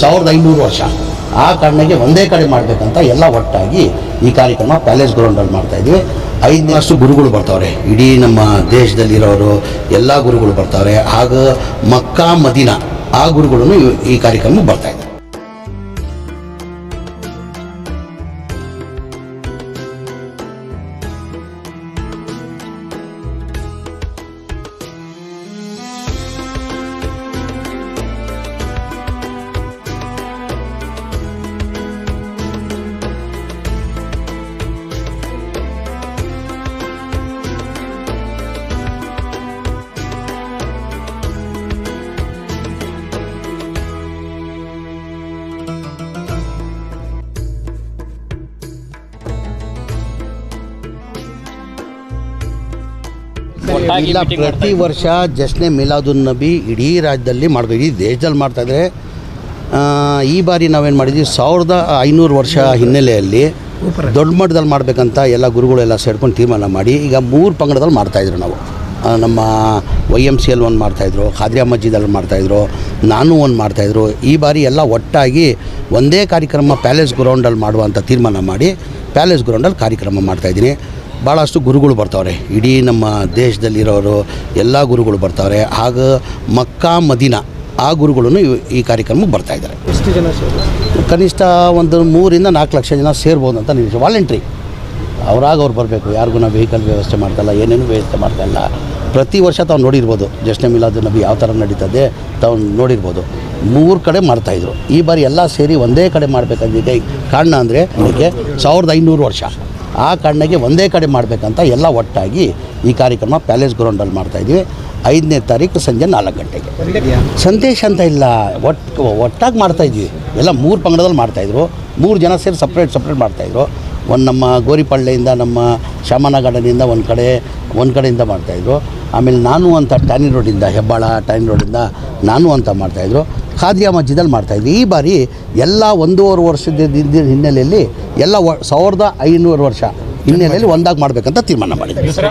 1500 ವರ್ಷ. ಆ ಕಾರಣಕ್ಕೆ ಒಂದೇ ಕಡೆ ಮಾಡಬೇಕಂತ ಎಲ್ಲ ಒಟ್ಟಾಗಿ ಈ ಕಾರ್ಯಕ್ರಮ ಪ್ಯಾಲೇಸ್ ಗ್ರೌಂಡಲ್ಲಿ ಮಾಡ್ತಾಯಿದ್ವಿ. 5 ಗುರುಗಳು ಬರ್ತಾವ್ರೆ, ಇಡೀ ನಮ್ಮ ದೇಶದಲ್ಲಿರೋರು ಎಲ್ಲ ಗುರುಗಳು ಬರ್ತಾವ್ರೆ. ಆಗ ಮಕ್ಕಾ ಮದೀನಾ ಆ ಗುರುಗಳು ಈ ಕಾರ್ಯಕ್ರಮ ಬರ್ತಾಯಿದ್ದಾರೆ. ಇಲ್ಲ, ಪ್ರತಿ ವರ್ಷ ಜಶ್ನೆ ಮಿಲಾದುನ್ ನಬಿ ಇಡೀ ರಾಜ್ಯದಲ್ಲಿ ಮಾಡ್ತಾ, ಇಡೀ ದೇಶದಲ್ಲಿ ಮಾಡ್ತಾಯಿದ್ರೆ. ಈ ಬಾರಿ ನಾವೇನು ಮಾಡಿದ್ವಿ, 1500 ವರ್ಷ ಹಿನ್ನೆಲೆಯಲ್ಲಿ ದೊಡ್ಡ ಮಟ್ಟದಲ್ಲಿ ಮಾಡಬೇಕಂತ ಎಲ್ಲ ಗುರುಗಳೆಲ್ಲ ಸೇರ್ಕೊಂಡು ತೀರ್ಮಾನ ಮಾಡಿ ಈಗ 3 ಪಂಗಡದಲ್ಲಿ ಮಾಡ್ತಾಯಿದ್ರು. ನಾವು ನಮ್ಮ YMCL ಒಂದು ಮಾಡ್ತಾಯಿದ್ರು, ಖಾದ್ರಿಯಾ ಮಸ್ಜಿದಲ್ಲಿ ಮಾಡ್ತಾಯಿದ್ರು, ನಾನು ಒಂದು ಮಾಡ್ತಾಯಿದ್ರು. ಈ ಬಾರಿ ಎಲ್ಲ ಒಟ್ಟಾಗಿ ಒಂದೇ ಕಾರ್ಯಕ್ರಮ ಪ್ಯಾಲೇಸ್ ಗ್ರೌಂಡಲ್ಲಿ ಮಾಡುವಂಥ ತೀರ್ಮಾನ ಮಾಡಿ ಪ್ಯಾಲೇಸ್ ಗ್ರೌಂಡಲ್ಲಿ ಕಾರ್ಯಕ್ರಮ ಮಾಡ್ತಾಯಿದ್ದೀನಿ. ಭಾಳಷ್ಟು ಗುರುಗಳು ಬರ್ತಾವ್ರೆ, ಇಡೀ ನಮ್ಮ ದೇಶದಲ್ಲಿರೋರು ಎಲ್ಲ ಗುರುಗಳು ಬರ್ತಾವ್ರೆ. ಆಗ ಮಕ್ಕಾ ಮದೀನಾ ಆ ಗುರುಗಳು ಈ ಕಾರ್ಯಕ್ರಮಕ್ಕೆ ಬರ್ತಾಯಿದ್ದಾರೆ. ಎಷ್ಟು ಜನ ಸೇರಿ? ಕನಿಷ್ಠ ಒಂದು 3 ರಿಂದ 4 ಲಕ್ಷ ಜನ ಸೇರ್ಬೋದು ಅಂತ ನಿರೀಕ್ಷೆ. ವಾಲಂಟ್ರಿ ಅವ್ರು ಬರಬೇಕು, ಯಾರಿಗೂ ನಾವು ವೆಹಿಕಲ್ ವ್ಯವಸ್ಥೆ ಮಾಡ್ತಾಯಿಲ್ಲ, ಏನೇನು ವ್ಯವಸ್ಥೆ ಮಾಡ್ತಾಯಿಲ್ಲ. ಪ್ರತಿ ವರ್ಷ ತಾವು ನೋಡಿರ್ಬೋದು ಜಶ್ನೆ ಮಿಲಾದುನ್ ನಬಿ ಯಾವ ಥರ ನಡೀತದೆ ತಾವು ನೋಡಿರ್ಬೋದು. 3 ಕಡೆ ಮಾಡ್ತಾಯಿದ್ರು. ಈ ಬಾರಿ ಎಲ್ಲ ಸೇರಿ ಒಂದೇ ಕಡೆ ಮಾಡಬೇಕಂದಿದೆ. ಕಾರಣ ಅಂದರೆ ಅದಕ್ಕೆ 1500 ವರ್ಷ. ಆ ಕಾರಣಕ್ಕೆ ಒಂದೇ ಕಡೆ ಮಾಡಬೇಕಂತ ಎಲ್ಲ ಒಟ್ಟಾಗಿ ಈ ಕಾರ್ಯಕ್ರಮ ಪ್ಯಾಲೇಸ್ ಗ್ರೌಂಡಲ್ಲಿ ಮಾಡ್ತಾಯಿದ್ವಿ. 5ನೇ ತಾರೀಕು ಸಂಜೆ 4 ಗಂಟೆಗೆ. ಸಂದೇಶ ಅಂತ ಇಲ್ಲ, ಒಟ್ಟಾಗಿ ಮಾಡ್ತಾಯಿದ್ವಿ. ಎಲ್ಲ 3 ಪಂಗಡದಲ್ಲಿ ಮಾಡ್ತಾಯಿದ್ರು. 3 ಜನ ಸೇರಿ ಸಪ್ರೇಟ್ ಮಾಡ್ತಾಯಿದ್ರು. ಒಂದು ನಮ್ಮ ಗೋರಿಪಳ್ಳಿಯಿಂದ, ನಮ್ಮ ಶಾಮನ ಗಾರ್ಡನಿಂದ ಒಂದು ಕಡೆಯಿಂದ ಮಾಡ್ತಾಯಿದ್ರು. ಆಮೇಲೆ ನಾನು ಅಂತ ಟ್ಯಾನಿನ್ ರೋಡಿಂದ, ಹೆಬ್ಬಾಳ ಟ್ಯಾನಿನ್ ರೋಡಿಂದ ನಾನು ಅಂತ ಮಾಡ್ತಾಯಿದ್ರು. ಖಾದ್ರಿಯಾ ಮಸ್ಜಿದಲ್ಲಿ ಮಾಡ್ತಾಯಿದ್ವಿ. ಈ ಬಾರಿ ಎಲ್ಲ 1.5 ವರ್ಷದ ಹಿನ್ನೆಲೆಯಲ್ಲಿ ಎಲ್ಲ 1500 ವರ್ಷ ಹಿನ್ನೆಲೆಯಲ್ಲಿ ಒಂದಾಗಿ ಮಾಡಬೇಕಂತ ತೀರ್ಮಾನ ಮಾಡಿದ್ವಿ.